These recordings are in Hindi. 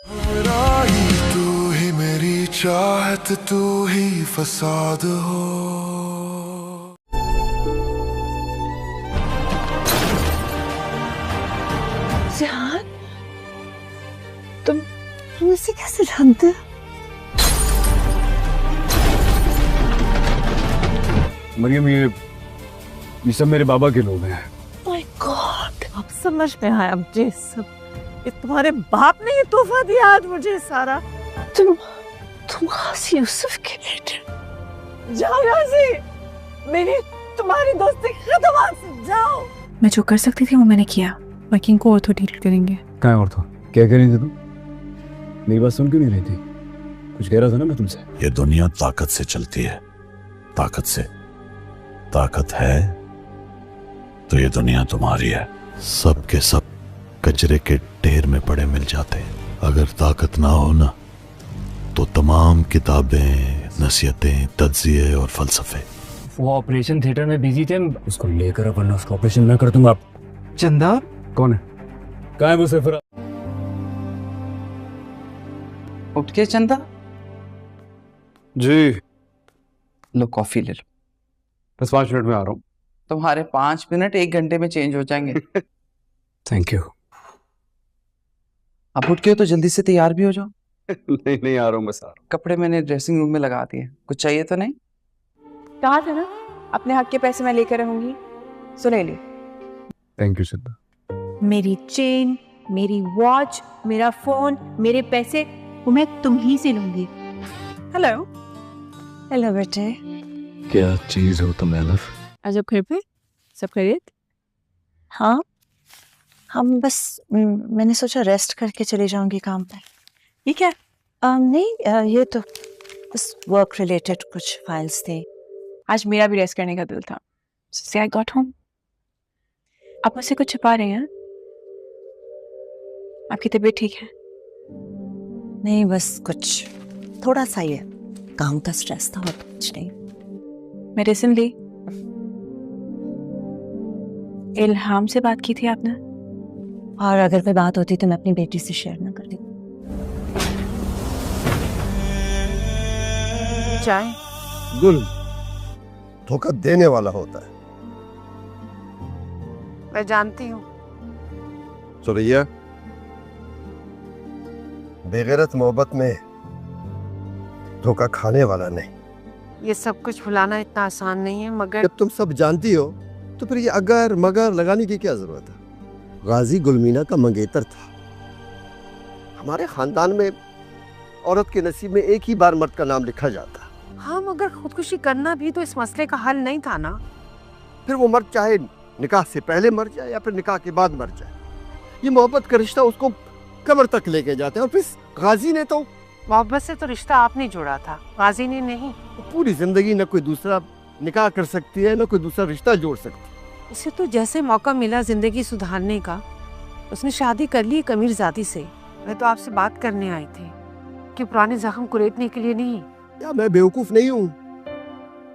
मेरा ही तू ही मेरी चाहत, तू ही फसाद हो। जान, तुम इसे कैसे जानते हो? मरियम, ये सब मेरे बाबा के लोग हैं। माय गॉड, अब समझ में आया मुझे सब। ये तुम्हारे बाप ने ये तोहफा दिया आज मुझे सारा। तुम गाजी यूसुफ के बेटे। जाओ यहाँ से, मेरी तुम्हारी दोस्ती खत्म, आज से जाओ। मैं जो कर सकती थी वो मैंने किया। वर्किंग को और तो डील करेंगे। कहाँ और तो क्या कह रही थी तुम? मेरी बात सुन क्यों नहीं रही थी? कुछ कह रहा था ना मैं तुमसे। ये दुनिया ताकत से चलती है, ताकत से। ताकत है तो ये दुनिया तुम्हारी है। सब के सब कचरे के ढेर में पड़े मिल जाते हैं। अगर ताकत ना हो ना तो तमाम किताबें, नसीहतें, तज्जिये और फलसफे। वो ऑपरेशन थिएटर में बिजी थे, उसको लेकर अब, वरना उसका ऑपरेशन मैं कर दूंगा। चंदा कौन है? कहाँ है वो सफरा? उठ के चंदा, जी लो कॉफी ले लो। बस 5 मिनट में आ रहा हूँ। तुम्हारे 5 मिनट 1 घंटे में चेंज हो जाएंगे। Thank you. अब उठ के हो तो जल्दी से तैयार भी हो जाओ। नहीं आ रहा हूँ, बस आ रहा हूँ। कपड़े मैंने ड्रेसिंग रूम में लगा दिए। कुछ चाहिए तो नहीं? कहा था ना अपने हक के पैसे मैं लेकर रहूंगी, सो ले ली। थैंक यू सिद्धा। मेरी चेन, मेरी वॉच, मेरा फोन, मेरे पैसे वो मैं तुम ही से लूंगी। हेलो हेलो बेटे। क्या चीज हो तुम एलफ? आज अब घर पे सब खरीद? हाँ, हम बस मैंने सोचा रेस्ट करके चले जाऊंगी काम पर। ये क्या? नहीं, ये तो बस वर्क रिलेटेड कुछ फाइल्स थे। आज मेरा भी रेस्ट करने का दिल था। So I got home. आप मुझसे कुछ छुपा रहे हैं? आपकी तबीयत ठीक है? नहीं, बस कुछ थोड़ा सा ही है, काम का स्ट्रेस था और कुछ नहीं। मेडिसिन ली? इल्हाम से बात की थी आपने? और अगर कोई बात होती तो मैं अपनी बेटी से शेयर ना करती। चाय? गुल धोखा देने वाला होता है। मैं जानती हूँ। सुरैया, बेगैरत मोहब्बत में धोखा खाने वाला नहीं। ये सब कुछ भुलाना इतना आसान नहीं है, मगर जब तुम सब जानती हो तो फिर ये अगर मगर लगाने की क्या जरूरत है? गाजी गुलमीना का मंगेतर था। हमारे खानदान में औरत के नसीब में एक ही बार मर्द का नाम लिखा जाता। हाँ, मगर खुदकुशी करना भी तो इस मसले का हल नहीं था ना। फिर वो मर्द चाहे निकाह से पहले मर जाए या फिर निकाह के बाद मर जाए, ये मोहब्बत का रिश्ता उसको कब्र तक लेके जाते हैं। और फिर गाजी ने तो मोहब्बत से तो रिश्ता आपने जोड़ा था, गाजी ने नहीं। पूरी जिंदगी न कोई दूसरा निकाह कर सकती है, न कोई दूसरा रिश्ता जोड़ सकती है। उसे तो जैसे मौका मिला जिंदगी सुधारने का, उसने शादी कर ली एक अमीरजादी से। मैं तो आपसे बात करने आई थी कि पुराने जख्म कुरेदने के लिए नहीं। या मैं बेवकूफ नहीं हूँ,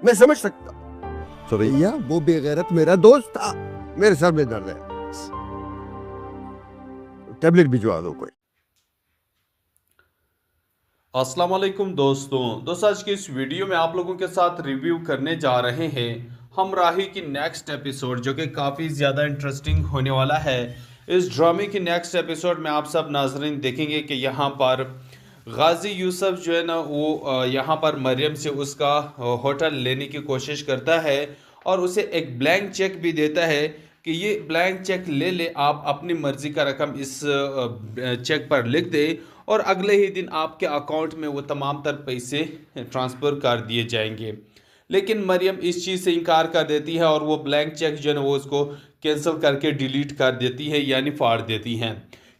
मैं समझ सकता। सुरैया, वो बेगैरत मेरा दोस्त था। मेरे सर में दर्द है, टैबलेट भिजवा दो कोई। अस्सलाम वालेकुम दोस्तों, आज की इस वीडियो में आप लोगों के साथ रिव्यू करने जा रहे हैं हमराही की नेक्स्ट एपिसोड, जो कि काफ़ी ज़्यादा इंटरेस्टिंग होने वाला है। इस ड्रामे की नेक्स्ट एपिसोड में आप सब नाज़रीन देखेंगे कि यहाँ पर गाजी यूसुफ जो है ना, वो यहाँ पर मरियम से उसका होटल लेने की कोशिश करता है और उसे एक ब्लैंक चेक भी देता है कि ये ब्लैंक चेक ले ले, आप अपनी मर्ज़ी का रकम इस चेक पर लिख दे और अगले ही दिन आपके अकाउंट में वो तमाम तर पैसे ट्रांसफ़र कर दिए जाएंगे। लेकिन मरियम इस चीज़ से इनकार कर देती है और वो ब्लैंक चेक जो है ना वो उसको कैंसिल करके डिलीट कर देती है, यानी फाड़ देती हैं,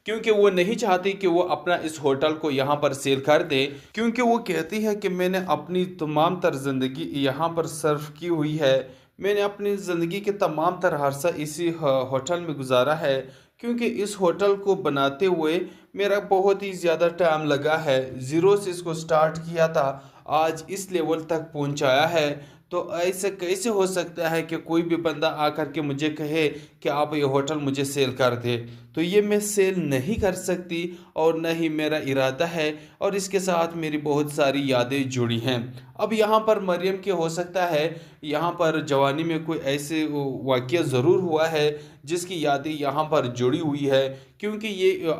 क्योंकि वो नहीं चाहती कि वो अपना इस होटल को यहाँ पर सेल कर दे, क्योंकि वो कहती है कि मैंने अपनी तमाम तर ज़िंदगी यहाँ पर सर्व की हुई है, मैंने अपनी ज़िंदगी के तमाम तर अरसा इसी होटल में गुजारा है, क्योंकि इस होटल को बनाते हुए मेरा बहुत ही ज़्यादा टाइम लगा है। ज़ीरो से इसको स्टार्ट किया था, आज इस लेवल तक पहुंचाया है, तो ऐसे कैसे हो सकता है कि कोई भी बंदा आकर के मुझे कहे कि आप ये होटल मुझे सेल कर दे। तो ये मैं सेल नहीं कर सकती और न ही मेरा इरादा है, और इसके साथ मेरी बहुत सारी यादें जुड़ी हैं। अब यहाँ पर मरियम के हो सकता है यहाँ पर जवानी में कोई ऐसे वाक़या ज़रूर हुआ है जिसकी यादें यहाँ पर जुड़ी हुई है, क्योंकि ये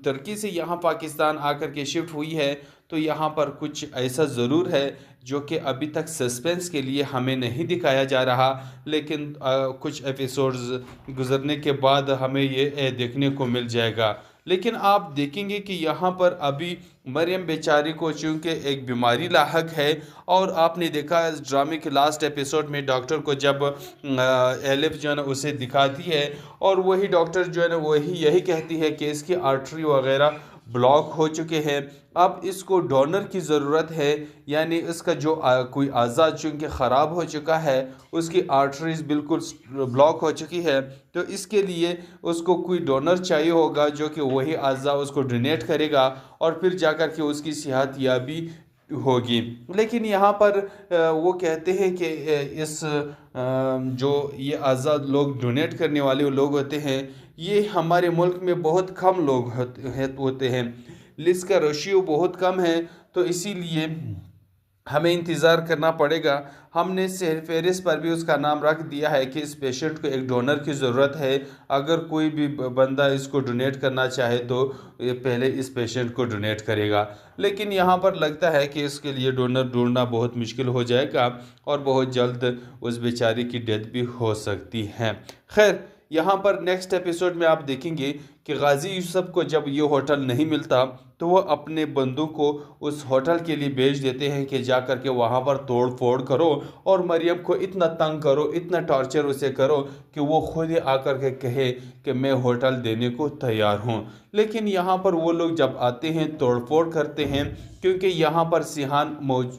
तुर्की से यहाँ पाकिस्तान आकर के शिफ्ट हुई है। तो यहाँ पर कुछ ऐसा ज़रूर है जो कि अभी तक सस्पेंस के लिए हमें नहीं दिखाया जा रहा, लेकिन कुछ एपिसोड्स गुजरने के बाद हमें ये देखने को मिल जाएगा। लेकिन आप देखेंगे कि यहाँ पर अभी मरियम बेचारी को चूँकि एक बीमारी लाहक है, और आपने देखा इस ड्रामे के लास्ट एपिसोड में डॉक्टर को जब एलिफ जो है ना उसे दिखाती है, और वही डॉक्टर जो है ना वही यही कहती है कि इसकी आर्टरी वगैरह ब्लॉक हो चुके हैं, अब इसको डोनर की ज़रूरत है। यानी इसका जो कोई आज़ा चूँकि ख़राब हो चुका है, उसकी आर्टरीज बिल्कुल ब्लॉक हो चुकी है, तो इसके लिए उसको कोई डोनर चाहिए होगा जो कि वही आज़ा उसको डोनेट करेगा और फिर जाकर के उसकी सेहत याबी होगी। लेकिन यहाँ पर वो कहते हैं कि इस जो ये आज़ाद लोग डोनेट करने वाले लोग होते हैं, ये हमारे मुल्क में बहुत कम लोग होते हैं, लिस्ट का रेशियो बहुत कम है। तो इसीलिए हमें इंतज़ार करना पड़ेगा। हमने फहरिस्त पर भी उसका नाम रख दिया है कि इस पेशेंट को एक डोनर की ज़रूरत है। अगर कोई भी बंदा इसको डोनेट करना चाहे तो ये पहले इस पेशेंट को डोनेट करेगा। लेकिन यहाँ पर लगता है कि इसके लिए डोनर ढूंढना बहुत मुश्किल हो जाएगा और बहुत जल्द उस बेचारी की डेथ भी हो सकती है। खैर, यहाँ पर नेक्स्ट एपिसोड में आप देखेंगे कि गाजी यूसुफ को जब ये होटल नहीं मिलता तो वो अपने बंदों को उस होटल के लिए भेज देते हैं कि जा कर के वहाँ पर तोड़ फोड़ करो और मरियम को इतना तंग करो, इतना टॉर्चर उसे करो कि वो खुद ही आकर के कहे कि मैं होटल देने को तैयार हूँ। लेकिन यहाँ पर वो लोग जब आते हैं तोड़ फोड़ करते हैं, क्योंकि यहाँ पर सिहान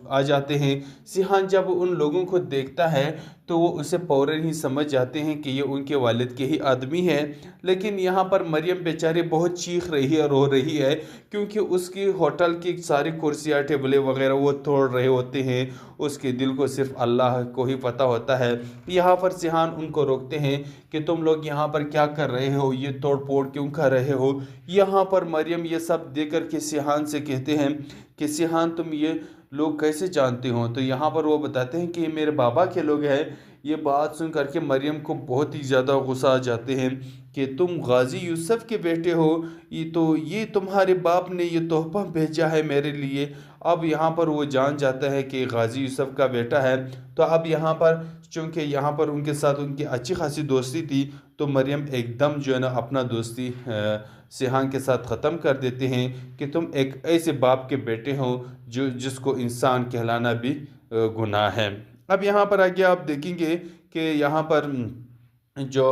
आ जाते हैं। सिहान जब उन लोगों को देखता है तो वो उसे फौरन ही समझ जाते हैं कि ये उनके वालिद के ही आदमी है। लेकिन यहाँ पर मरियम बेचारी बहुत चीख रही है, रो रही है, क्योंकि उसकी होटल की सारी कुर्सियाँ टेबलें वगैरह वो तोड़ रहे होते हैं। उसके दिल को सिर्फ अल्लाह को ही पता होता है। यहाँ पर सिहान उनको रोकते हैं कि तुम लोग यहाँ पर क्या कर रहे हो, ये तोड़ फोड़ क्यों कर रहे हो। यहाँ पर मरियम ये सब देख कर के सिहान से कहते हैं कि सिहान तुम ये लोग कैसे जानते हो। तो यहाँ पर वो बताते हैं कि ये मेरे बाबा के लोग हैं। ये बात सुन करके मरियम को बहुत ही ज़्यादा गुस्सा आ जाते हैं कि तुम गाजी यूसुफ के बेटे हो, ये तुम्हारे बाप ने ये तोहफा भेजा है मेरे लिए। अब यहाँ पर वो जान जाता है कि गाजी यूसुफ का बेटा है। तो अब यहाँ पर चूँकि यहाँ पर उनके साथ उनकी अच्छी खासी दोस्ती थी, तो मरियम एकदम जो है ना अपना दोस्ती सिहान के साथ ख़त्म कर देते हैं कि तुम एक ऐसे बाप के बेटे हो जिसको इंसान कहलाना भी गुनाह है। अब यहाँ पर आगे आप देखेंगे कि यहाँ पर जो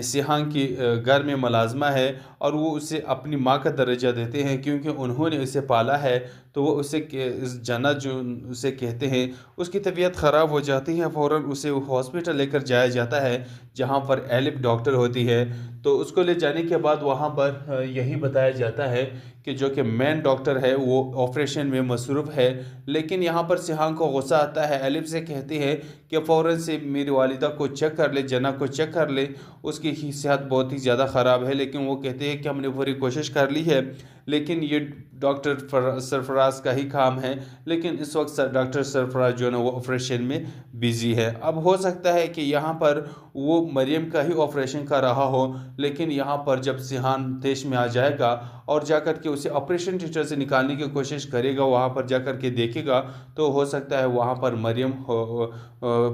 सिहान की घर में मुलाजमा है और वो उसे अपनी माँ का दर्जा देते हैं, क्योंकि उन्होंने उसे पाला है। तो वो उसे इस जन्नत जो उसे कहते हैं, उसकी तबीयत ख़राब हो जाती है, फ़ौरन उसे हॉस्पिटल लेकर जाया जाता है जहाँ पर एलिफ डॉक्टर होती है। तो उसको ले जाने के बाद वहाँ पर यही बताया जाता है कि जो कि मेन डॉक्टर है वो ऑपरेशन में मसरूफ़ है। लेकिन यहाँ पर सिहान को गुस्सा आता है, एलिफ से कहते हैं कि फ़ौरन से मेरी वालिदा को चेक कर ले, जना को चेक कर ले, उसकी सेहत बहुत ही ज़्यादा ख़राब है। लेकिन वो कहते हैं कि हमने पूरी कोशिश कर ली है, लेकिन ये डॉक्टर सरफराज का ही काम है। लेकिन इस वक्त डॉक्टर सरफराज जो है ना वो ऑपरेशन में बिज़ी है। अब हो सकता है कि यहाँ पर वो मरियम का ही ऑपरेशन कर रहा हो, लेकिन यहाँ पर जब सिहान देश में आ जाएगा और जाकर के उसे ऑपरेशन थिएटर से निकालने की कोशिश करेगा, वहाँ पर जाकर के देखेगा तो हो सकता है वहाँ पर मरियम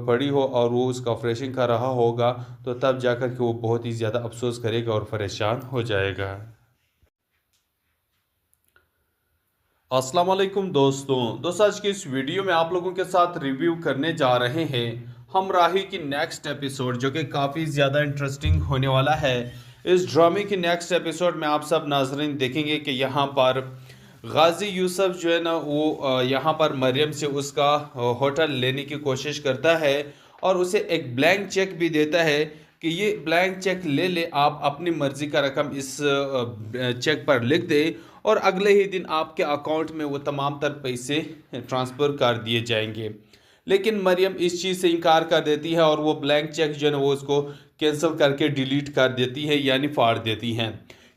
पड़ी हो और वो उसका ऑपरेशन कर रहा होगा। तो तब जाकर के वो बहुत ही ज़्यादा अफसोस करेगा और परेशान हो जाएगा। अस्सलाम वालेकुम दोस्तों, आज के इस वीडियो में आप लोगों के साथ रिव्यू करने जा रहे हैं हम राही की नेक्स्ट एपिसोड, जो कि काफ़ी ज़्यादा इंटरेस्टिंग होने वाला है। इस ड्रामे की नेक्स्ट एपिसोड में आप सब नाज़रीन देखेंगे कि यहाँ पर गाजी यूसुफ जो है ना वो यहाँ पर मरियम से उसका होटल लेने की कोशिश करता है और उसे एक ब्लैंक चेक भी देता है कि ये ब्लैंक चेक ले ले, आप अपनी मर्ज़ी का रकम इस चेक पर लिख दे और अगले ही दिन आपके अकाउंट में वो तमाम तर पैसे ट्रांसफ़र कर दिए जाएंगे। लेकिन मरियम इस चीज़ से इनकार कर देती है और वो ब्लैंक चेक जो है वो उसको कैंसिल करके डिलीट कर देती है, यानी फाड़ देती हैं,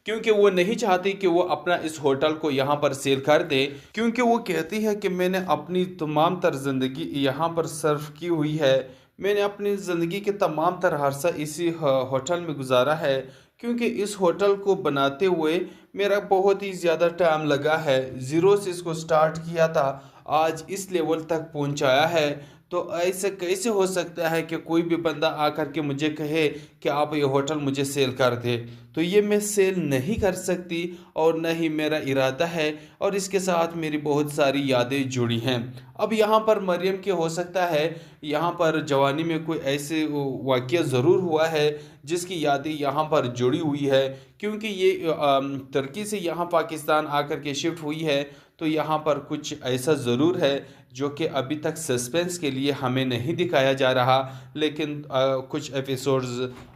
क्योंकि वो नहीं चाहती कि वो अपना इस होटल को यहाँ पर सेल कर दे, क्योंकि वो कहती है कि मैंने अपनी तमाम तर ज़िंदगी यहाँ पर सर्व की हुई है, मैंने अपनी ज़िंदगी के तमाम तर अरसा इसी होटल में गुजारा है, क्योंकि इस होटल को बनाते हुए मेरा बहुत ही ज़्यादा टाइम लगा है, ज़ीरो से इसको स्टार्ट किया था, आज इस लेवल तक पहुंचाया है। तो ऐसे कैसे हो सकता है कि कोई भी बंदा आकर के मुझे कहे कि आप ये होटल मुझे सेल कर दे, तो ये मैं सेल नहीं कर सकती और न ही मेरा इरादा है, और इसके साथ मेरी बहुत सारी यादें जुड़ी हैं। अब यहाँ पर मरियम के हो सकता है यहाँ पर जवानी में कोई ऐसे वाक़या ज़रूर हुआ है जिसकी यादें यहाँ पर जुड़ी हुई है, क्योंकि ये तुर्की से यहाँ पाकिस्तान आकर के शिफ्ट हुई है, तो यहाँ पर कुछ ऐसा ज़रूर है जो कि अभी तक सस्पेंस के लिए हमें नहीं दिखाया जा रहा, लेकिन कुछ एपिसोड्स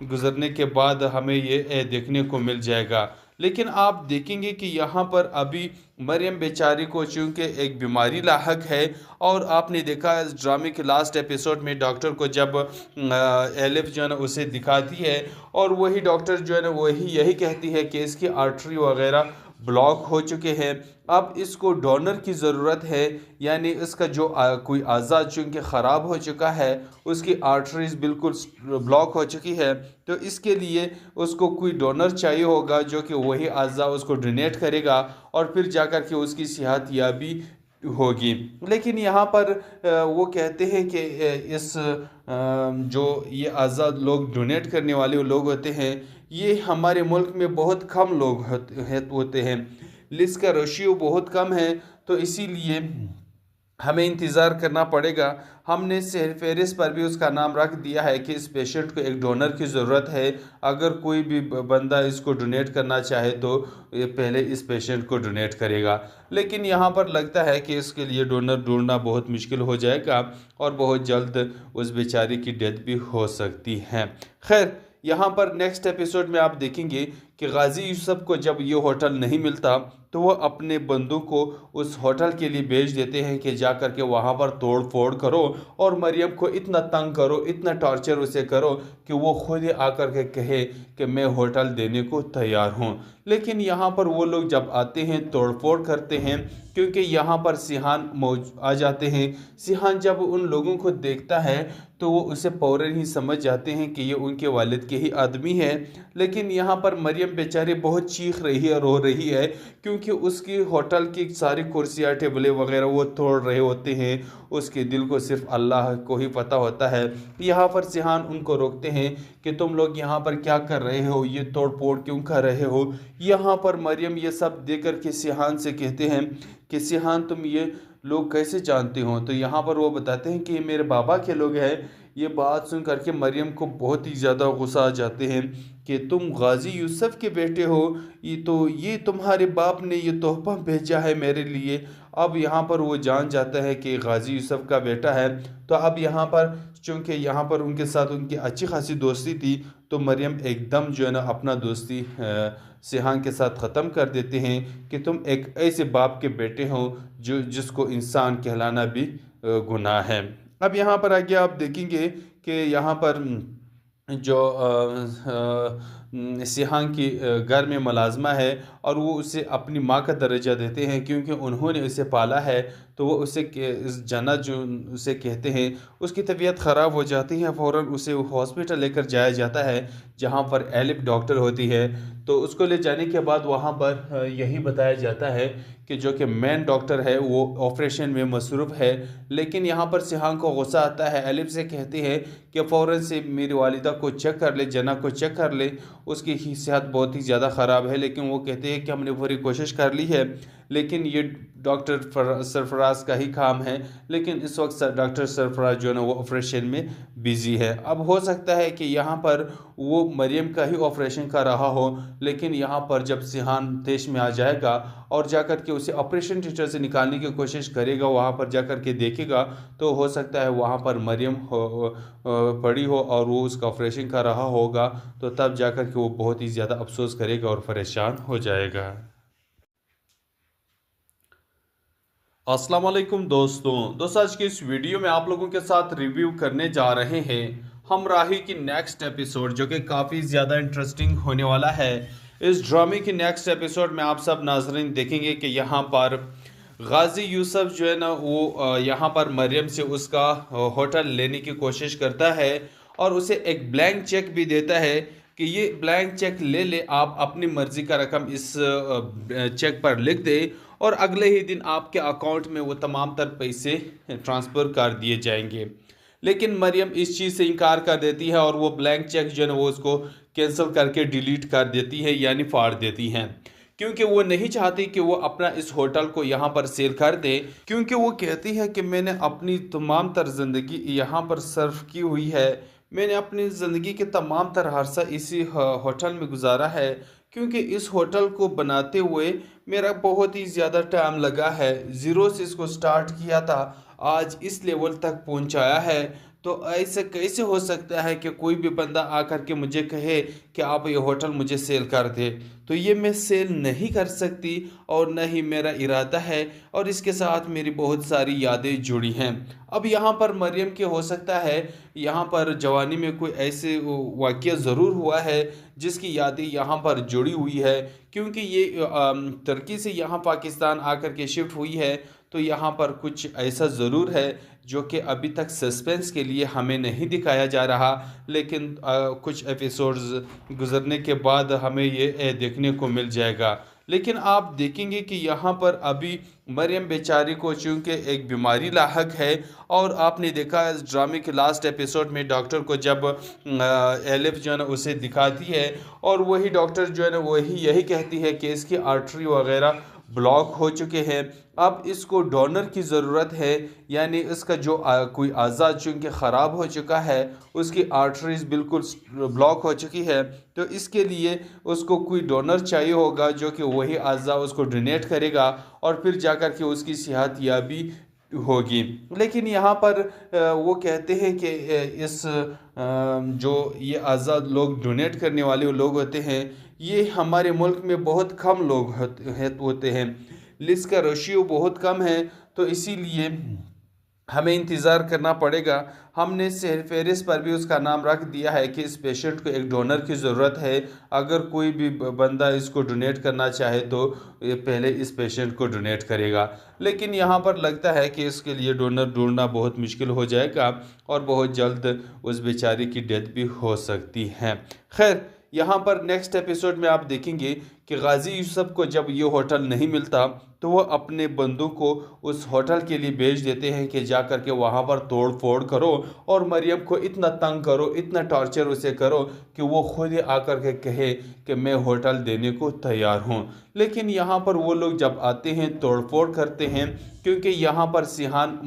गुजरने के बाद हमें ये देखने को मिल जाएगा। लेकिन आप देखेंगे कि यहाँ पर अभी मरियम बेचारी को चूँकि एक बीमारी लाहक है, और आपने देखा इस ड्रामे के लास्ट एपिसोड में डॉक्टर को जब एलिफ जो है ना उसे दिखाती है, और वही डॉक्टर जो है ना वही यही कहती है कि इसकी आर्टरी वगैरह ब्लॉक हो चुके हैं, अब इसको डोनर की ज़रूरत है, यानी इसका जो कोई आज़ा चूँकि ख़राब हो चुका है, उसकी आर्टरीज बिल्कुल ब्लॉक हो चुकी है, तो इसके लिए उसको कोई डोनर चाहिए होगा जो कि वही आज़ा उसको डोनेट करेगा और फिर जाकर के उसकी सेहत याबी होगी। लेकिन यहाँ पर वो कहते हैं कि इस जो ये आज़ाद लोग डोनेट करने वाले लोग होते हैं, ये हमारे मुल्क में बहुत कम लोग होते हैं, लिस्ट का रेशियो बहुत कम है, तो इसीलिए हमें इंतज़ार करना पड़ेगा। हमने फहरिस्त पर भी उसका नाम रख दिया है कि इस पेशेंट को एक डोनर की ज़रूरत है, अगर कोई भी बंदा इसको डोनेट करना चाहे तो ये पहले इस पेशेंट को डोनेट करेगा। लेकिन यहाँ पर लगता है कि इसके लिए डोनर ढूंढना बहुत मुश्किल हो जाएगा और बहुत जल्द उस बेचारी की डेथ भी हो सकती है। खैर, यहाँ पर नेक्स्ट एपिसोड में आप देखेंगे कि गाजी यूसुफ को जब ये होटल नहीं मिलता तो वो अपने बंदों को उस होटल के लिए भेज देते हैं कि जा कर के वहाँ पर तोड़ फोड़ करो और मरियम को इतना तंग करो, इतना टॉर्चर उसे करो कि वो खुद ही आकर के कहे कि मैं होटल देने को तैयार हूँ। लेकिन यहाँ पर वो लोग जब आते हैं तोड़ फोड़ करते हैं, क्योंकि यहाँ पर सिहान आ जाते हैं। सिहान जब उन लोगों को देखता है तो वो उसे फौरन ही समझ जाते हैं कि ये उनके वालिद के ही आदमी है। लेकिन यहाँ पर मरियम बेचारी बहुत चीख रही है, रो रही है, क्योंकि उसकी होटल की सारी कुर्सियाँ टेबलें वगैरह वो तोड़ रहे होते हैं। उसके दिल को सिर्फ अल्लाह को ही पता होता है। यहाँ पर सिहान उनको रोकते हैं कि तुम लोग यहाँ पर क्या कर रहे हो, ये तोड़ फोड़ क्यों कर रहे हो। यहाँ पर मरियम ये सब देख कर के सिहान से कहते हैं कि सिहान तुम ये लोग कैसे जानते हो। तो यहाँ पर वो बताते हैं कि ये मेरे बाबा के लोग हैं। ये बात सुन करके मरियम को बहुत ही ज़्यादा गुस्सा आ जाते हैं कि तुम गाजी यूसुफ के बेटे हो, ये तुम्हारे बाप ने ये तोहफा भेजा है मेरे लिए। अब यहाँ पर वो जान जाता है कि गाजी यूसुफ का बेटा है। तो अब यहाँ पर चूँकि यहाँ पर उनके साथ उनकी अच्छी खासी दोस्ती थी, तो मरियम एकदम जो है ना अपना दोस्ती सिहान के साथ ख़त्म कर देते हैं कि तुम एक ऐसे बाप के बेटे हो जिसको इंसान कहलाना भी गुनाह है। अब यहाँ पर आगे आप देखेंगे कि यहाँ पर जो सिहान की घर में मुलाजमा है और वो उसे अपनी माँ का दर्जा देते हैं, क्योंकि उन्होंने उसे पाला है। तो वो उसे जना जो उसे कहते हैं, उसकी तबीयत ख़राब हो जाती है, फ़ौरन उसे हॉस्पिटल लेकर जाया जाता है जहाँ पर एलिफ डॉक्टर होती है। तो उसको ले जाने के बाद वहाँ पर यही बताया जाता है कि जो कि मेन डॉक्टर है वो ऑपरेशन में मसरूफ़ है। लेकिन यहाँ पर सिहान को गुस्सा आता है, एलिफ से कहते हैं कि फ़ौरन से मेरी वालिदा को चेक कर ले, जना को चेक कर ले, उसकी सेहत बहुत ही ज़्यादा ख़राब है। लेकिन वो कहते हैं कि हमने पूरी कोशिश कर ली है, लेकिन ये डॉक्टर सरफराज का ही काम है। लेकिन इस वक्त डॉक्टर सरफराज जो है ना वो ऑपरेशन में बिज़ी है। अब हो सकता है कि यहाँ पर वो मरियम का ही ऑपरेशन कर रहा हो, लेकिन यहाँ पर जब सिहान देश में आ जाएगा और जाकर के उसे ऑपरेशन थिएटर से निकालने की कोशिश करेगा, वहाँ पर जाकर के देखेगा तो हो सकता है वहाँ पर मरियम पड़ी हो और वो उसका ऑपरेशन कर रहा होगा। तो तब जाकर के वो बहुत ही ज़्यादा अफसोस करेगा और परेशान हो जाएगा। अस्सलाम वालेकुम दोस्तों आज के इस वीडियो में आप लोगों के साथ रिव्यू करने जा रहे हैं हम राही की नेक्स्ट एपिसोड, जो कि काफ़ी ज़्यादा इंटरेस्टिंग होने वाला है। इस ड्रामे की नेक्स्ट एपिसोड में आप सब नाज़रीन देखेंगे कि यहाँ पर गाजी यूसुफ जो है ना वो यहाँ पर मरियम से उसका होटल लेने की कोशिश करता है और उसे एक ब्लैंक चेक भी देता है कि ये ब्लैंक चेक ले ले, आप अपनी मर्ज़ी का रकम इस चेक पर लिख दे और अगले ही दिन आपके अकाउंट में वो तमाम तर पैसे ट्रांसफ़र कर दिए जाएंगे। लेकिन मरियम इस चीज़ से इनकार कर देती है और वो ब्लैंक चेक जो है ना वो उसको कैंसिल करके डिलीट कर देती है, यानी फाड़ देती हैं, क्योंकि वो नहीं चाहती कि वो अपना इस होटल को यहाँ पर सेल कर दे, क्योंकि वो कहती है कि मैंने अपनी तमाम तर ज़िंदगी यहाँ पर सर्व की हुई है, मैंने अपनी ज़िंदगी के तमाम तर अरसा इसी होटल में गुजारा है, क्योंकि इस होटल को बनाते हुए मेरा बहुत ही ज़्यादा टाइम लगा है, ज़ीरो से इसको स्टार्ट किया था, आज इस लेवल तक पहुंचाया है। तो ऐसे कैसे हो सकता है कि कोई भी बंदा आकर के मुझे कहे कि आप ये होटल मुझे सेल कर दे, तो ये मैं सेल नहीं कर सकती और न ही मेरा इरादा है, और इसके साथ मेरी बहुत सारी यादें जुड़ी हैं। अब यहाँ पर मरियम के हो सकता है यहाँ पर जवानी में कोई ऐसे वाक़या ज़रूर हुआ है जिसकी यादें यहाँ पर जुड़ी हुई है, क्योंकि ये तुर्की से यहाँ पाकिस्तान आकर के शिफ्ट हुई है, तो यहाँ पर कुछ ऐसा ज़रूर है जो कि अभी तक सस्पेंस के लिए हमें नहीं दिखाया जा रहा, लेकिन कुछ एपिसोड्स गुजरने के बाद हमें ये देखने को मिल जाएगा। लेकिन आप देखेंगे कि यहाँ पर अभी मरियम बेचारी को चूँकि एक बीमारी लाहक है, और आपने देखा इस ड्रामे के लास्ट एपिसोड में डॉक्टर को जब एलिफ जो है ना उसे दिखाती है, और वही डॉक्टर जो है ना वही यही कहती है कि इसकी आर्टरी वगैरह ब्लॉक हो चुके हैं, अब इसको डोनर की ज़रूरत है, यानी इसका जो कोई आज़ा चूँकि ख़राब हो चुका है, उसकी आर्टरीज बिल्कुल ब्लॉक हो चुकी है, तो इसके लिए उसको कोई डोनर चाहिए होगा जो कि वही आज़ा उसको डोनेट करेगा और फिर जाकर के उसकी सेहत याबी होगी। लेकिन यहाँ पर वो कहते हैं कि इस जो ये आज़ाद लोग डोनेट करने वाले लोग होते हैं, ये हमारे मुल्क में बहुत कम लोग होते हैं, लिस्ट का रेशियो बहुत कम है, तो इसीलिए हमें इंतज़ार करना पड़ेगा। हमने फहरिस्त पर भी उसका नाम रख दिया है कि इस पेशेंट को एक डोनर की ज़रूरत है, अगर कोई भी बंदा इसको डोनेट करना चाहे तो पहले इस पेशेंट को डोनेट करेगा। लेकिन यहाँ पर लगता है कि इसके लिए डोनर ढूंढना बहुत मुश्किल हो जाएगा और बहुत जल्द उस बेचारी की डेथ भी हो सकती है। खैर, यहाँ पर नेक्स्ट एपिसोड में आप देखेंगे कि गाजी यूसुफ को जब ये होटल नहीं मिलता तो वो अपने बंदों को उस होटल के लिए भेज देते हैं कि जा कर के वहाँ पर तोड़ फोड़ करो और मरियम को इतना तंग करो, इतना टॉर्चर उसे करो कि वो खुद ही आकर के कहे कि मैं होटल देने को तैयार हूँ। लेकिन यहाँ पर वो लोग जब आते हैं तोड़ फोड़ करते हैं, क्योंकि यहाँ पर सिहान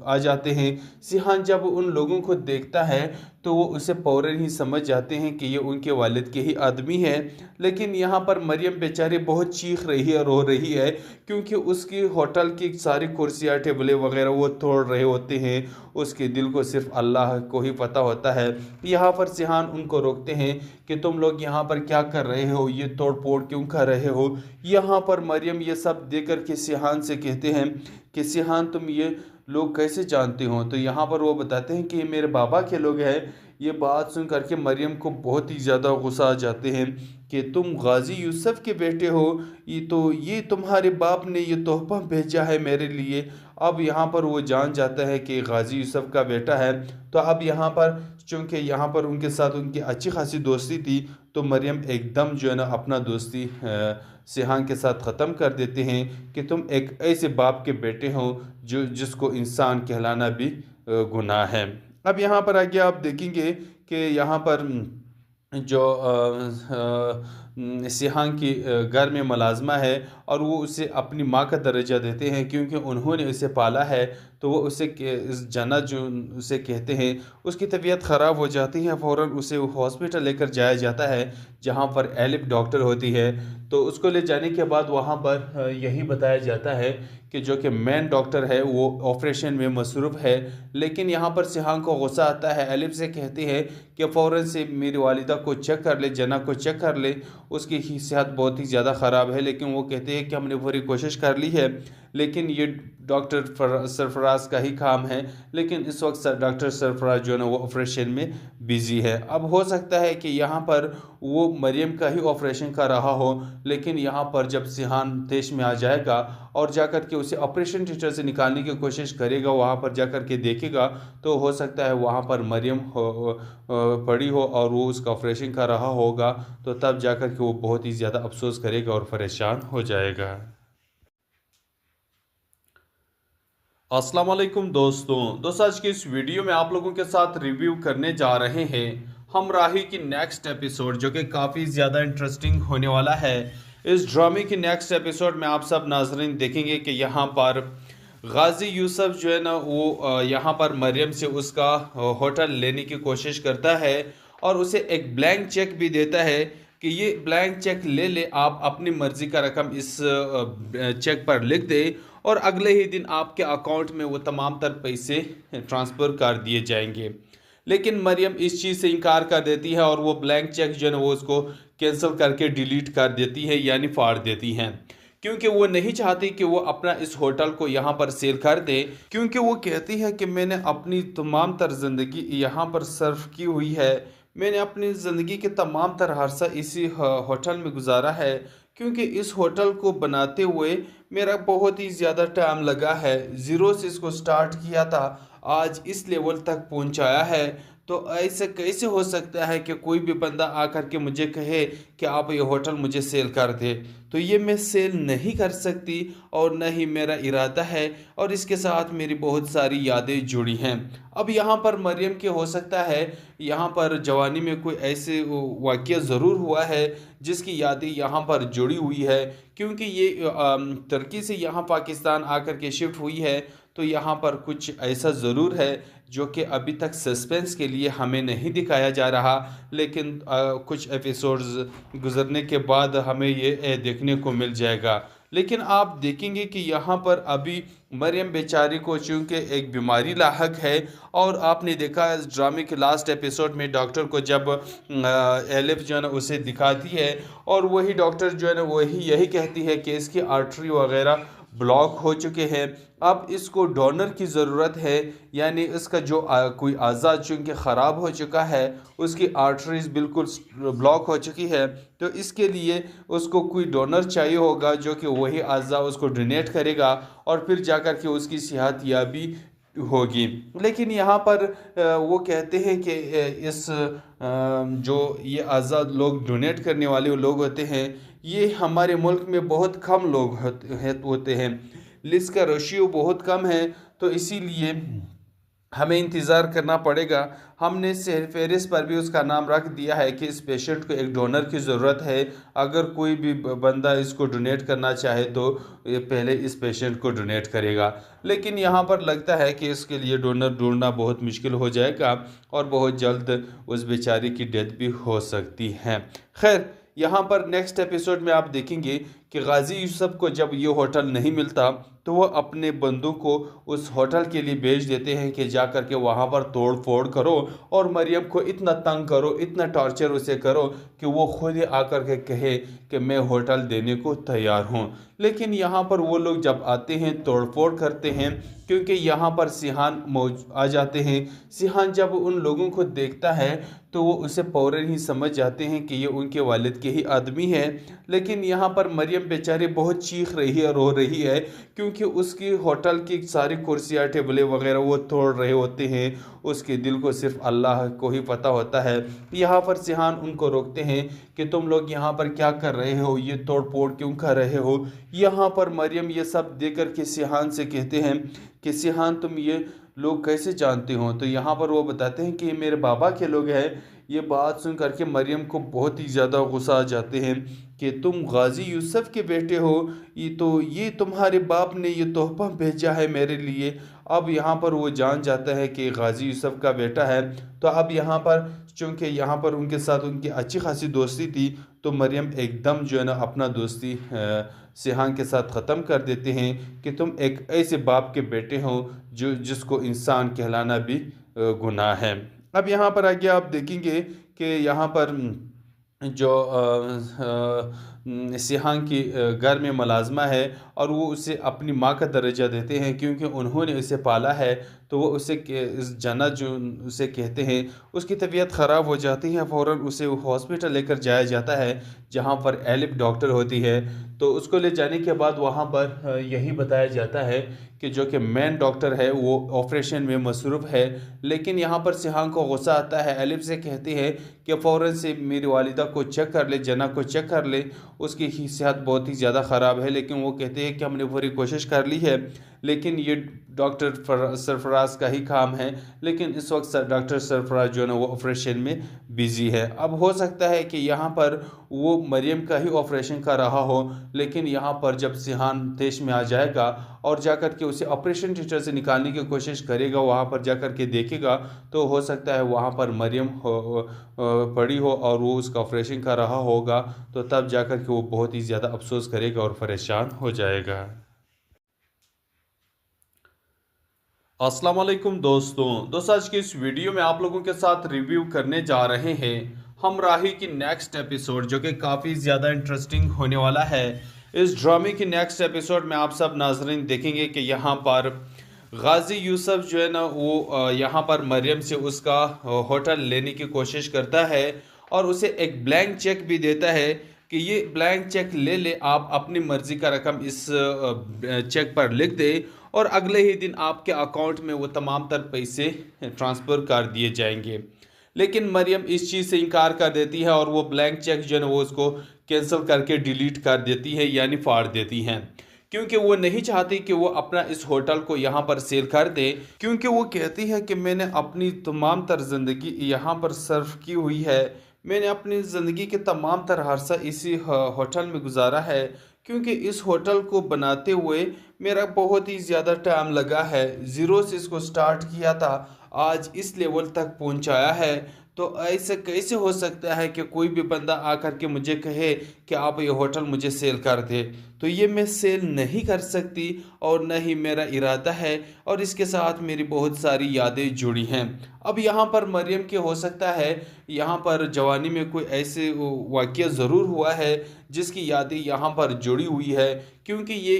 आ जाते हैं। सिहान जब उन लोगों को देखता है तो वो उसे फौरन ही समझ जाते हैं कि ये उनके वालिद के ही आदमी है। लेकिन यहाँ पर मरियम बेचारी बहुत चीख रही है, रो रही है, क्योंकि उसकी होटल की सारी कुर्सियाँ टेबलें वगैरह वो तोड़ रहे होते हैं। उसके दिल को सिर्फ अल्लाह को ही पता होता है। यहाँ पर सिहान उनको रोकते हैं कि तुम लोग यहाँ पर क्या कर रहे हो, ये तोड़ फोड़ क्यों कर रहे हो। यहाँ पर मरियम ये सब देख कर के सिहान से कहते हैं कि सिहान तुम ये लोग कैसे जानते हो, तो यहाँ पर वो बताते हैं कि ये मेरे बाबा के लोग हैं। ये बात सुन करके मरियम को बहुत ही ज़्यादा गुस्सा आ जाते हैं कि तुम गाजी यूसुफ के बेटे हो, ये तुम्हारे बाप ने ये तोहफा भेजा है मेरे लिए। अब यहाँ पर वो जान जाता है कि गाजी यूसुफ का बेटा है। तो अब यहाँ पर चूँकि यहाँ पर उनके साथ उनकी अच्छी खासी दोस्ती थी, तो मरियम एकदम जो है ना अपना दोस्ती सिहान के साथ ख़त्म कर देते हैं कि तुम एक ऐसे बाप के बेटे हो जिसको इंसान कहलाना भी गुनाह है। अब यहाँ पर आगे आप देखेंगे कि यहाँ पर जो सिहान की घर में मुलाजमा है और वो उसे अपनी माँ का दर्जा देते हैं, क्योंकि उन्होंने उसे पाला है। तो वो उसे इस जन्नत जो उसे कहते हैं, उसकी तबीयत ख़राब हो जाती है, फ़ौरन उसे हॉस्पिटल लेकर जाया जाता है जहाँ पर एलिफ डॉक्टर होती है। तो उसको ले जाने के बाद वहाँ पर यही बताया जाता है कि जो कि मेन डॉक्टर है वो ऑपरेशन में मसरूफ़ है। लेकिन यहाँ पर सिहान को गुस्सा आता है, एलिफ से कहते हैं कि फ़ौरन से मेरी वालिदा को चेक कर ले, जना को चेक कर ले, उसकी सेहत बहुत ही ज़्यादा ख़राब है। लेकिन वो कहते हैं कि हमने पूरी कोशिश कर ली है, लेकिन ये डॉक्टर सरफराज का ही काम है। लेकिन इस वक्त डॉक्टर सरफराज जो है ना वो ऑपरेशन में बिजी है। अब हो सकता है कि यहाँ पर वो मरियम का ही ऑपरेशन कर रहा हो, लेकिन यहाँ पर जब सिहान देश में आ जाएगा और जाकर के उसे ऑपरेशन थिएटर से निकालने की कोशिश करेगा, वहाँ पर जाकर के देखेगा तो हो सकता है वहाँ पर मरियम पड़ी हो और वो उसका ऑपरेशन कर रहा होगा, तो तब जाकर के वो बहुत ही ज़्यादा अफसोस करेगा और परेशान हो जाएगा। अस्सलाम वालेकुम दोस्तों आज के इस वीडियो में आप लोगों के साथ रिव्यू करने जा रहे हैं हम राही की नेक्स्ट एपिसोड, जो कि काफ़ी ज़्यादा इंटरेस्टिंग होने वाला है। इस ड्रामे की नेक्स्ट एपिसोड में आप सब नाज़रीन देखेंगे कि यहाँ पर गाजी यूसुफ जो है ना वो यहाँ पर मरियम से उसका होटल लेने की कोशिश करता है और उसे एक ब्लैंक चेक भी देता है कि ये ब्लैंक चेक ले ले, आप अपनी मर्ज़ी का रकम इस चेक पर लिख दे और अगले ही दिन आपके अकाउंट में वो तमाम तर पैसे ट्रांसफ़र कर दिए जाएंगे। लेकिन मरियम इस चीज़ से इनकार कर देती है और वो ब्लैंक चेक जो है ना वो उसको कैंसिल करके डिलीट कर देती है, यानी फाड़ देती हैं, क्योंकि वो नहीं चाहती कि वो अपना इस होटल को यहाँ पर सेल कर दे, क्योंकि वो कहती है कि मैंने अपनी तमाम तर ज़िंदगी यहाँ पर सर्व की हुई है, मैंने अपनी ज़िंदगी के तमाम तर अरसा इसी होटल में गुजारा है, क्योंकि इस होटल को बनाते हुए मेरा बहुत ही ज़्यादा टाइम लगा है, ज़ीरो से इसको स्टार्ट किया था, आज इस लेवल तक पहुंचाया है। तो ऐसा कैसे हो सकता है कि कोई भी बंदा आकर के मुझे कहे कि आप ये होटल मुझे सेल कर दे, तो ये मैं सेल नहीं कर सकती और न ही मेरा इरादा है, और इसके साथ मेरी बहुत सारी यादें जुड़ी हैं। अब यहाँ पर मरियम के हो सकता है यहाँ पर जवानी में कोई ऐसे वाक़या ज़रूर हुआ है जिसकी यादें यहाँ पर जुड़ी हुई है, क्योंकि ये तुर्की से यहाँ पाकिस्तान आकर के शिफ्ट हुई है, तो यहाँ पर कुछ ऐसा ज़रूर है जो कि अभी तक सस्पेंस के लिए हमें नहीं दिखाया जा रहा, लेकिन कुछ एपिसोड्स गुजरने के बाद हमें ये देखने को मिल जाएगा। लेकिन आप देखेंगे कि यहाँ पर अभी मरियम बेचारी को चूँकि एक बीमारी लाहक है, और आपने देखा इस ड्रामे के लास्ट एपिसोड में डॉक्टर को जब एलिफ जो है ना उसे दिखाती है और वही डॉक्टर जो है ना वही यही कहती है कि इसकी आर्टरी वगैरह ब्लॉक हो चुके हैं, अब इसको डोनर की ज़रूरत है, यानी इसका जो कोई आज़ा चूँकि ख़राब हो चुका है, उसकी आर्टरीज बिल्कुल ब्लॉक हो चुकी है, तो इसके लिए उसको कोई डोनर चाहिए होगा जो कि वही आज़ा उसको डोनेट करेगा और फिर जाकर के उसकी सेहत याबी होगी। लेकिन यहाँ पर वो कहते हैं कि इस जो ये आज़ाद लोग डोनेट करने वाले लोग होते हैं, ये हमारे मुल्क में बहुत कम लोग होते हैं, लिस्ट का रेशियो बहुत कम है, तो इसीलिए हमें इंतज़ार करना पड़ेगा। हमने फहरिस्त पर भी उसका नाम रख दिया है कि इस पेशेंट को एक डोनर की ज़रूरत है, अगर कोई भी बंदा इसको डोनेट करना चाहे तो ये पहले इस पेशेंट को डोनेट करेगा। लेकिन यहाँ पर लगता है कि इसके लिए डोनर ढूंढना बहुत मुश्किल हो जाएगा और बहुत जल्द उस बेचारी की डेथ भी हो सकती है। खैर, यहाँ पर नेक्स्ट एपिसोड में आप देखेंगे कि गाजी यूसुफ को जब ये होटल नहीं मिलता तो वो अपने बंदों को उस होटल के लिए भेज देते हैं कि जा कर के वहाँ पर तोड़ फोड़ करो और मरियम को इतना तंग करो, इतना टॉर्चर उसे करो कि वो खुद ही आकर के कहे कि मैं होटल देने को तैयार हूँ। लेकिन यहाँ पर वो लोग जब आते हैं तोड़ फोड़ करते हैं, क्योंकि यहाँ पर सिहान आ जाते हैं। सिहान जब उन लोगों को देखता है तो वो उसे फौरन ही समझ जाते हैं कि ये उनके वालिद के ही आदमी है। लेकिन यहाँ पर मरियम बेचारी बहुत चीख रही है, रो रही है, क्योंकि उसकी होटल की सारी कुर्सियाँ टेबलें वगैरह वो तोड़ रहे होते हैं। उसके दिल को सिर्फ अल्लाह को ही पता होता है। यहाँ पर सिहान उनको रोकते हैं कि तुम लोग यहाँ पर क्या कर रहे हो, ये तोड़ फोड़ क्यों कर रहे हो। यहाँ पर मरियम ये सब देख कर के सिहान से कहते हैं कि सिहान तुम ये लोग कैसे जानते हो, तो यहाँ पर वो बताते हैं कि ये मेरे बाबा के लोग हैं। ये बात सुन करके मरियम को बहुत ही ज़्यादा गुस्सा आ जाते हैं कि तुम गाजी यूसुफ के बेटे हो, ये तुम्हारे बाप ने ये तोहफा भेजा है मेरे लिए। अब यहाँ पर वो जान जाता है कि गाजी यूसुफ का बेटा है। तो अब यहाँ पर चूँकि यहाँ पर उनके साथ उनकी अच्छी खासी दोस्ती थी, तो मरियम एकदम जो है ना अपना दोस्ती सिहान के साथ ख़त्म कर देते हैं कि तुम एक ऐसे बाप के बेटे हो जिसको इंसान कहलाना भी गुनाह है। अब यहाँ पर आगे आप देखेंगे कि यहाँ पर जो सिहान की घर में मुलाजमा है और वो उसे अपनी माँ का दर्जा देते हैं क्योंकि उन्होंने उसे पाला है। तो वो उसे इस जन्नत जो उसे कहते हैं उसकी तबीयत ख़राब हो जाती है, फ़ौरन उसे हॉस्पिटल लेकर जाया जाता है जहाँ पर एलिफ डॉक्टर होती है। तो उसको ले जाने के बाद वहाँ पर यही बताया जाता है कि जो कि मेन डॉक्टर है वो ऑपरेशन में मसरूफ़ है। लेकिन यहाँ पर सिहान को गुस्सा आता है, एलिफ से कहती है कि फ़ौरन से मेरी वालिदा को चेक कर ले, जना को चेक कर ले, उसकी सेहत बहुत ही ज़्यादा ख़राब है। लेकिन वो कहते हैं कि हमने पूरी कोशिश कर ली है, लेकिन ये डॉक्टर सरफराज का ही काम है। लेकिन इस वक्त डॉक्टर सरफराज जो है ना वो ऑपरेशन में बिज़ी है। अब हो सकता है कि यहाँ पर वो मरियम का ही ऑपरेशन कर रहा हो, लेकिन यहाँ पर जब सिहान देश में आ जाएगा और जाकर के उसे ऑपरेशन थिएटर से निकालने की कोशिश करेगा, वहाँ पर जाकर के देखेगा तो हो सकता है वहाँ पर मरियम पड़ी हो और वो उसका ऑपरेशन कर रहा होगा। तो तब जाकर के वो बहुत ही ज़्यादा अफसोस करेगा और परेशान हो जाएगा। अस्सलाम वालेकुम दोस्तों आज की इस वीडियो में आप लोगों के साथ रिव्यू करने जा रहे हैं हम राही की नेक्स्ट एपिसोड, जो कि काफ़ी ज़्यादा इंटरेस्टिंग होने वाला है। इस ड्रामे की नेक्स्ट एपिसोड में आप सब नाज़रीन देखेंगे कि यहाँ पर गाजी यूसुफ जो है ना वो यहाँ पर मरियम से उसका होटल लेने की कोशिश करता है और उसे एक ब्लैंक चेक भी देता है कि ये ब्लैंक चेक ले ले, आप अपनी मर्ज़ी का रकम इस चेक पर लिख दे और अगले ही दिन आपके अकाउंट में वो तमाम तर पैसे ट्रांसफ़र कर दिए जाएंगे। लेकिन मरियम इस चीज़ से इनकार कर देती है और वो ब्लैंक चेक जो है वो उसको कैंसिल करके डिलीट कर देती है, यानी फाड़ देती हैं, क्योंकि वो नहीं चाहती कि वो अपना इस होटल को यहाँ पर सेल कर दे। क्योंकि वो कहती है कि मैंने अपनी तमाम तर ज़िंदगी यहाँ पर सर्व की हुई है, मैंने अपनी ज़िंदगी के तमाम तर अरसा इसी होटल में गुजारा है, क्योंकि इस होटल को बनाते हुए मेरा बहुत ही ज़्यादा टाइम लगा है। ज़ीरो से इसको स्टार्ट किया था, आज इस लेवल तक पहुंचाया है। तो ऐसे कैसे हो सकता है कि कोई भी बंदा आकर के मुझे कहे कि आप ये होटल मुझे सेल कर दे? तो ये मैं सेल नहीं कर सकती और न ही मेरा इरादा है, और इसके साथ मेरी बहुत सारी यादें जुड़ी हैं। अब यहाँ पर मरियम के हो सकता है यहाँ पर जवानी में कोई ऐसे वाक़या ज़रूर हुआ है जिसकी यादें यहाँ पर जुड़ी हुई है, क्योंकि ये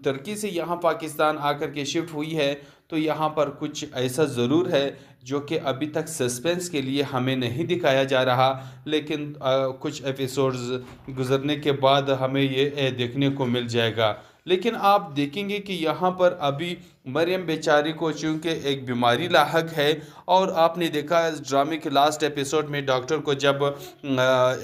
तुर्की से यहाँ पाकिस्तान आकर के शिफ्ट हुई है। तो यहाँ पर कुछ ऐसा ज़रूर है जो कि अभी तक सस्पेंस के लिए हमें नहीं दिखाया जा रहा, लेकिन कुछ एपिसोड्स गुजरने के बाद हमें ये देखने को मिल जाएगा। लेकिन आप देखेंगे कि यहाँ पर अभी मरियम बेचारी को चूँकि एक बीमारी लाहक है, और आपने देखा इस ड्रामे के लास्ट एपिसोड में डॉक्टर को जब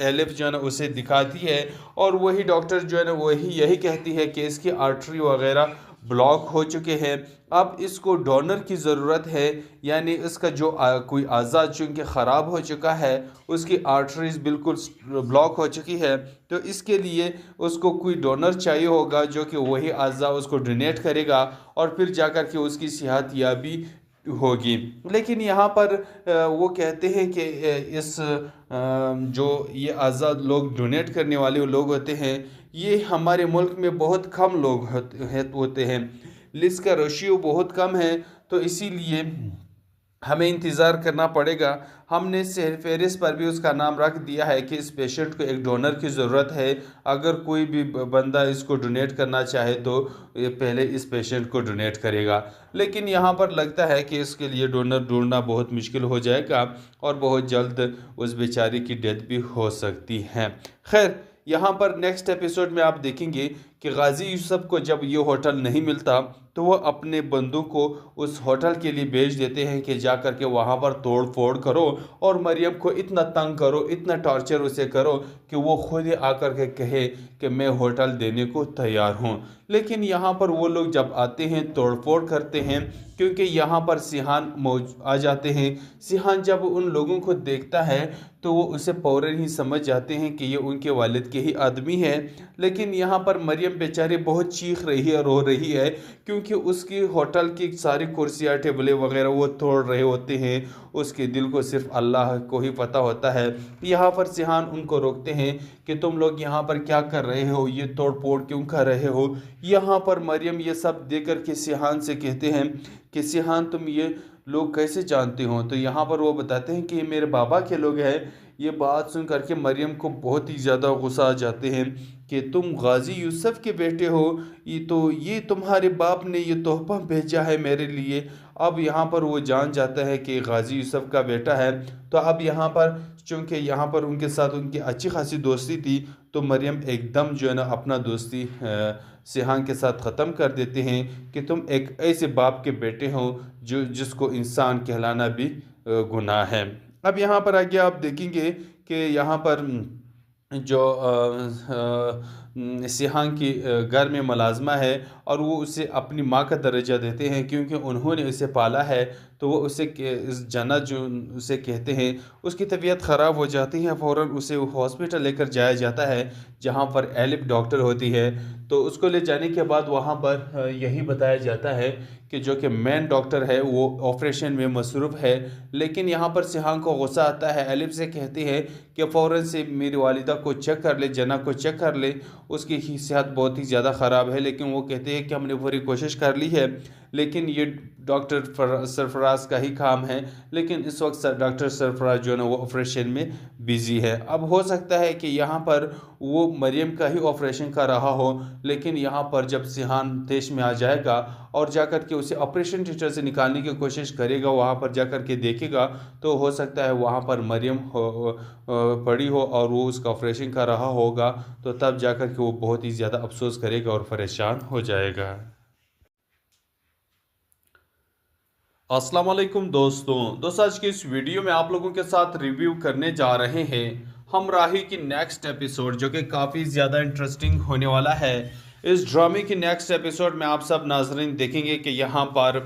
एलिफ जो है ना उसे दिखाती है और वही डॉक्टर जो है ना वही यही कहती है कि इसकी आर्टरी वगैरह ब्लॉक हो चुके हैं, अब इसको डोनर की ज़रूरत है, यानी इसका जो कोई आज़ा चूँकि ख़राब हो चुका है, उसकी आर्टरीज बिल्कुल ब्लॉक हो चुकी है, तो इसके लिए उसको कोई डोनर चाहिए होगा जो कि वही आज़ा उसको डोनेट करेगा और फिर जाकर के उसकी सेहत याबी होगी। लेकिन यहाँ पर वो कहते हैं कि इस जो ये आज़ाद लोग डोनेट करने वाले लोग होते हैं, ये हमारे मुल्क में बहुत कम लोग होते हैं, लिस्ट का रेशियो बहुत कम है, तो इसीलिए हमें इंतज़ार करना पड़ेगा। हमने फहरिस्त पर भी उसका नाम रख दिया है कि इस पेशेंट को एक डोनर की ज़रूरत है, अगर कोई भी बंदा इसको डोनेट करना चाहे तो ये पहले इस पेशेंट को डोनेट करेगा। लेकिन यहाँ पर लगता है कि इसके लिए डोनर ढूंढना बहुत मुश्किल हो जाएगा और बहुत जल्द उस बेचारी की डेथ भी हो सकती है। खैर, यहाँ पर नेक्स्ट एपिसोड में आप देखेंगे कि गाजी यूसुफ को जब ये होटल नहीं मिलता तो वो अपने बंदों को उस होटल के लिए भेज देते हैं कि जा कर के वहाँ पर तोड़ फोड़ करो और मरियम को इतना तंग करो, इतना टॉर्चर उसे करो कि वो खुद ही आकर के कहे कि मैं होटल देने को तैयार हूँ। लेकिन यहाँ पर वो लोग जब आते हैं तोड़ फोड़ करते हैं, क्योंकि यहाँ पर सिहान आ जाते हैं। सिहान जब उन लोगों को देखता है तो वो उसे फौरन ही समझ जाते हैं कि ये उनके वालिद के ही आदमी है। लेकिन यहाँ पर मरियम बेचारी बहुत चीख रही है, रो रही है, क्योंकि उसकी होटल की सारी कुर्सियाँ टेबलें वगैरह वो तोड़ रहे होते हैं। उसके दिल को सिर्फ अल्लाह को ही पता होता है। यहाँ पर सिहान उनको रोकते हैं कि तुम लोग यहाँ पर क्या कर रहे हो, ये तोड़ फोड़ क्यों कर रहे हो। यहाँ पर मरियम ये सब देख कर के सिहान से कहते हैं कि सिहान तुम ये लोग कैसे जानते हो? तो यहाँ पर वो बताते हैं कि ये मेरे बाबा के लोग हैं, ये बात सुन करके मरियम को बहुत ही ज़्यादा गुस्सा आ जाते हैं कि तुम गाजी यूसुफ के बेटे हो, ये तुम्हारे बाप ने ये तोहफा भेजा है मेरे लिए। अब यहाँ पर वो जान जाता है कि गाजी यूसुफ का बेटा है। तो अब यहाँ पर चूँकि यहाँ पर उनके साथ उनकी अच्छी खासी दोस्ती थी, तो मरियम एकदम जो है ना अपना दोस्ती सिहान के साथ ख़त्म कर देते हैं कि तुम एक ऐसे बाप के बेटे हो जिसको इंसान कहलाना भी गुनाह है। अब यहाँ पर आगे आप देखेंगे कि यहाँ पर जो सिहान की घर में मुलाजमा है और वो उसे अपनी माँ का दर्जा देते हैं क्योंकि उन्होंने उसे पाला है। तो वो उसे इस जन्नत जो उसे कहते हैं उसकी तबीयत ख़राब हो जाती है, फ़ौरन उसे हॉस्पिटल लेकर जाया जाता है जहाँ पर एलिफ डॉक्टर होती है। तो उसको ले जाने के बाद वहाँ पर यही बताया जाता है कि जो कि मेन डॉक्टर है वो ऑपरेशन में मसरूफ़ है। लेकिन यहाँ पर सिहान को गुस्सा आता है, एलिफ से कहती है कि फ़ौरन से मेरी वालिदा को चेक कर ले, जना को चेक कर ले, उसकी सेहत बहुत ही ज़्यादा ख़राब है। लेकिन वो कहते हैं कि हमने पूरी कोशिश कर ली है, लेकिन ये डॉक्टर सरफराज का ही काम है। लेकिन इस वक्त डॉक्टर सरफराज जो है ना वो ऑपरेशन में बिज़ी है। अब हो सकता है कि यहाँ पर वो मरियम का ही ऑपरेशन कर रहा हो, लेकिन यहाँ पर जब सिहान देश में आ जाएगा और जाकर के उसे ऑपरेशन थिएटर से निकालने की कोशिश करेगा, वहाँ पर जाकर के देखेगा तो हो सकता है वहाँ पर मरियम पड़ी हो और वो उसका ऑपरेशन कर रहा होगा। तो तब जाकर के वो बहुत ही ज़्यादा अफसोस करेगा और परेशान हो जाएगा। अस्सलाम वालेकुम दोस्तों आज की इस वीडियो में आप लोगों के साथ रिव्यू करने जा रहे हैं हम राही की नेक्स्ट एपिसोड, जो कि काफ़ी ज़्यादा इंटरेस्टिंग होने वाला है। इस ड्रामे की नेक्स्ट एपिसोड में आप सब नाज़रीन देखेंगे कि यहाँ पर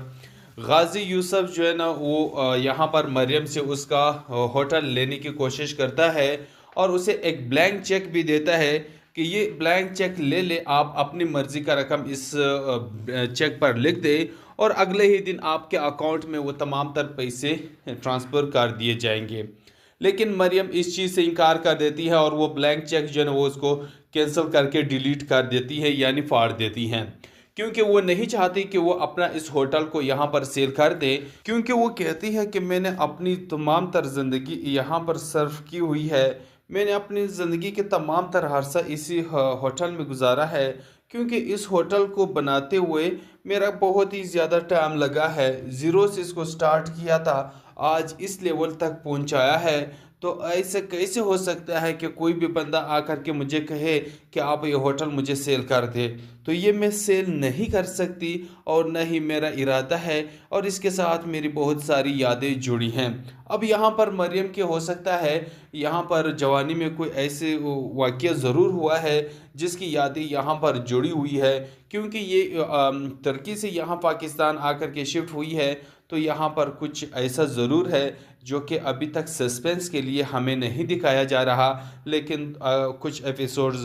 गाजी यूसुफ जो है ना वो यहाँ पर मरियम से उसका होटल लेने की कोशिश करता है और उसे एक ब्लैंक चेक भी देता है कि ये ब्लैंक चेक ले ले, आप अपनी मर्ज़ी का रकम इस चेक पर लिख दे और अगले ही दिन आपके अकाउंट में वो तमाम तर पैसे ट्रांसफ़र कर दिए जाएंगे। लेकिन मरियम इस चीज़ से इनकार कर देती है और वो ब्लैंक चेक जो है ना वो उसको कैंसिल करके डिलीट कर देती है, यानी फाड़ देती हैं, क्योंकि वो नहीं चाहती कि वो अपना इस होटल को यहाँ पर सेल कर दे। क्योंकि वो कहती है कि मैंने अपनी तमाम तर ज़िंदगी यहाँ पर सर्व की हुई है, मैंने अपनी ज़िंदगी के तमाम तर अरसा इसी होटल में गुजारा है, क्योंकि इस होटल को बनाते हुए मेरा बहुत ही ज़्यादा टाइम लगा है। ज़ीरो से इसको स्टार्ट किया था, आज इस लेवल तक पहुंचाया है। तो ऐसे कैसे हो सकता है कि कोई भी बंदा आकर के मुझे कहे कि आप ये होटल मुझे सेल कर दे? तो ये मैं सेल नहीं कर सकती और न ही मेरा इरादा है, और इसके साथ मेरी बहुत सारी यादें जुड़ी हैं। अब यहाँ पर मरियम के हो सकता है यहाँ पर जवानी में कोई ऐसे वाक़या ज़रूर हुआ है जिसकी यादें यहाँ पर जुड़ी हुई है, क्योंकि ये तुर्की से यहाँ पाकिस्तान आकर के शिफ्ट हुई है। तो यहाँ पर कुछ ऐसा ज़रूर है जो कि अभी तक सस्पेंस के लिए हमें नहीं दिखाया जा रहा, लेकिन कुछ एपिसोड्स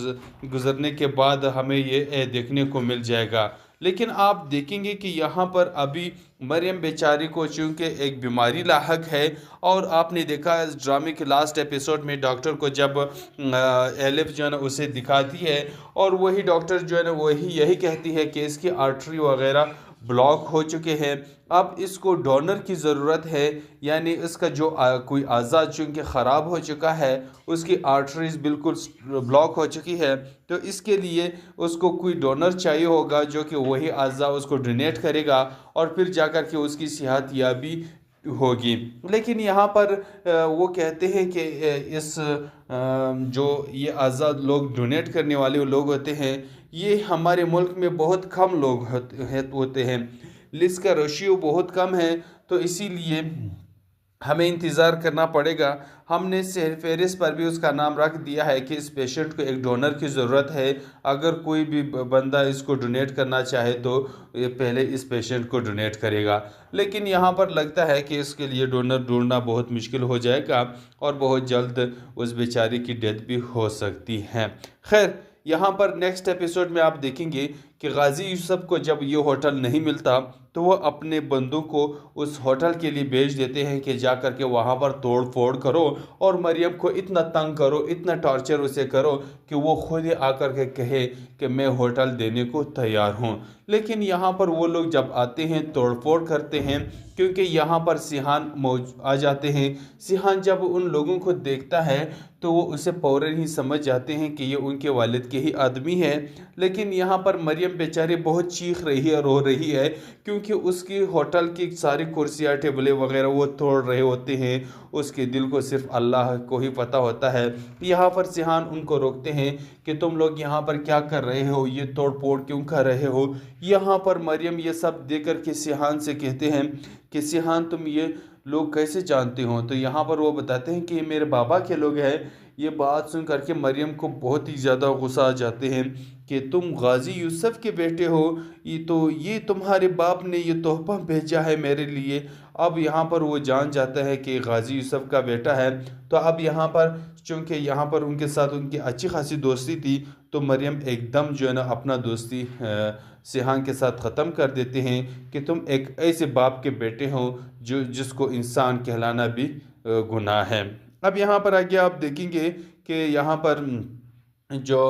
गुजरने के बाद हमें ये देखने को मिल जाएगा। लेकिन आप देखेंगे कि यहाँ पर अभी मरियम बेचारी को चूँकि एक बीमारी लाहक है, और आपने देखा इस ड्रामे के लास्ट एपिसोड में डॉक्टर को जब एलिफ जो है ना उसे दिखाती है, और वही डॉक्टर जो है ना वही यही कहती है कि इसकी आर्टरी वगैरह ब्लॉक हो चुके हैं, अब इसको डोनर की ज़रूरत है, यानी इसका जो कोई आज़ा चूँकि ख़राब हो चुका है, उसकी आर्टरीज बिल्कुल ब्लॉक हो चुकी है, तो इसके लिए उसको कोई डोनर चाहिए होगा जो कि वही आज़ा उसको डोनेट करेगा और फिर जाकर के उसकी सेहत याबी होगी। लेकिन यहाँ पर वो कहते हैं कि इस जो ये आज़ाद लोग डोनेट करने वाले लोग होते हैं, ये हमारे मुल्क में बहुत कम लोग होते हैं, लिस्ट का रेशियो बहुत कम है, तो इसीलिए हमें इंतज़ार करना पड़ेगा। हमने फहरिस्त पर भी उसका नाम रख दिया है कि इस पेशेंट को एक डोनर की ज़रूरत है, अगर कोई भी बंदा इसको डोनेट करना चाहे तो ये पहले इस पेशेंट को डोनेट करेगा। लेकिन यहाँ पर लगता है कि इसके लिए डोनर ढूंढना बहुत मुश्किल हो जाएगा और बहुत जल्द उस बेचारी की डेथ भी हो सकती है। खैर, यहाँ पर नेक्स्ट एपिसोड में आप देखेंगे कि गाजी यूसुफ को जब ये होटल नहीं मिलता तो वो अपने बंदों को उस होटल के लिए भेज देते हैं कि जा कर के वहाँ पर तोड़ फोड़ करो और मरियम को इतना तंग करो, इतना टॉर्चर उसे करो कि वो खुद ही आकर के कहे कि मैं होटल देने को तैयार हूँ। लेकिन यहाँ पर वो लोग जब आते हैं तोड़ फोड़ करते हैं, क्योंकि यहाँ पर सिहान आ जाते हैं। सिहान जब उन लोगों को देखता है तो वो उसे फौरन ही समझ जाते हैं कि ये उनके वालिद के ही आदमी है। लेकिन यहाँ पर मरियम बेचारी बहुत चीख रही है, रो रही है, क्योंकि उसकी होटल की सारी कुर्सियाँ टेबलें वगैरह वो तोड़ रहे होते हैं। उसके दिल को सिर्फ अल्लाह को ही पता होता है। यहाँ पर सिहान उनको रोकते हैं कि तुम लोग यहाँ पर क्या कर रहे हो, ये तोड़ फोड़ क्यों कर रहे हो। यहाँ पर मरियम ये सब देख कर के सिहान से कहते हैं कि सिहान तुम ये लोग कैसे जानते हो। तो यहाँ पर वो बताते हैं कि ये मेरे बाबा के लोग हैं। ये बात सुन करके मरियम को बहुत ही ज़्यादा गुस्सा आ जाते हैं कि तुम गाजी यूसुफ के बेटे हो, ये तुम्हारे बाप ने ये तोहफा भेजा है मेरे लिए। अब यहाँ पर वो जान जाता है कि गाजी यूसुफ का बेटा है। तो अब यहाँ पर चूँकि यहाँ पर उनके साथ उनकी अच्छी खासी दोस्ती थी, तो मरियम एकदम जो है ना अपना दोस्ती सिहान के साथ ख़त्म कर देते हैं कि तुम एक ऐसे बाप के बेटे हो जिसको इंसान कहलाना भी गुनाह है। अब यहाँ पर आगे आप देखेंगे कि यहाँ पर जो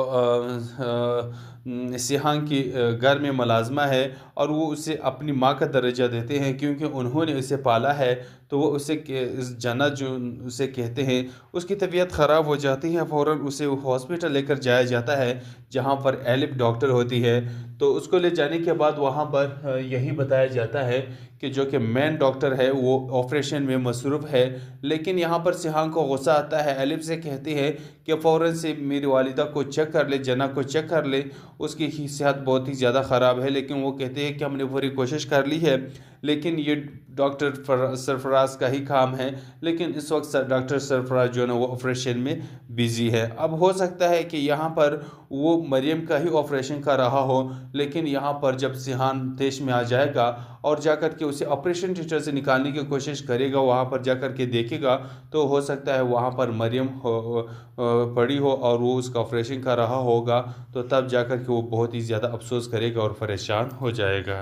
सिहान की घर में मुलाजमा है और वो उसे अपनी माँ का दर्जा देते हैं, क्योंकि उन्होंने उसे पाला है। तो वो उसे इस जन्नत जो उसे कहते हैं, उसकी तबीयत ख़राब हो जाती है, फ़ौरन उसे हॉस्पिटल लेकर जाया जाता है जहाँ पर एलिफ डॉक्टर होती है। तो उसको ले जाने के बाद वहाँ पर यही बताया जाता है कि जो कि मेन डॉक्टर है वो ऑपरेशन में मसरूफ़ है। लेकिन यहाँ पर सिहान को गुस्सा आता है, एलिफ से कहती है कि फ़ौरन से मेरी वालिदा को चेक कर ले, जना को चेक कर ले, उसकी सेहत बहुत ही ज़्यादा ख़राब है। लेकिन वो कहते हैं कि हमने पूरी कोशिश कर ली है, लेकिन ये डॉक्टर सरफराज का ही काम है। लेकिन इस वक्त डॉक्टर सरफराज जो है ना वो ऑपरेशन में बिज़ी है। अब हो सकता है कि यहाँ पर वो मरियम का ही ऑपरेशन कर रहा हो, लेकिन यहाँ पर जब सिहान देश में आ जाएगा और जाकर के उसे ऑपरेशन थिएटर से निकालने की कोशिश करेगा, वहाँ पर जाकर के देखेगा, तो हो सकता है वहाँ पर मरियम पड़ी हो और वो उसका ऑपरेशन कर रहा होगा। तो तब जाकर के वो बहुत ही ज़्यादा अफसोस करेगा और परेशान हो जाएगा।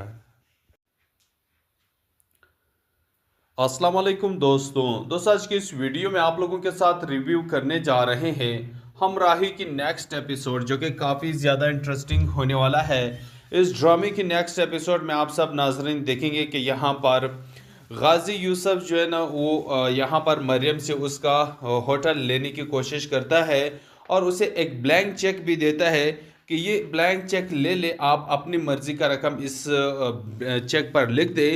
अस्सलाम वालेकुम दोस्तों आज की इस वीडियो में आप लोगों के साथ रिव्यू करने जा रहे हैं हम राही की नेक्स्ट एपिसोड, जो कि काफ़ी ज़्यादा इंटरेस्टिंग होने वाला है। इस ड्रामे की नेक्स्ट एपिसोड में आप सब नाज़रीन देखेंगे कि यहाँ पर गाजी यूसुफ जो है ना वो यहाँ पर मरियम से उसका होटल लेने की कोशिश करता है और उसे एक ब्लैंक चेक भी देता है कि ये ब्लैंक चेक ले ले, आप अपनी मर्ज़ी का रकम इस चेक पर लिख दे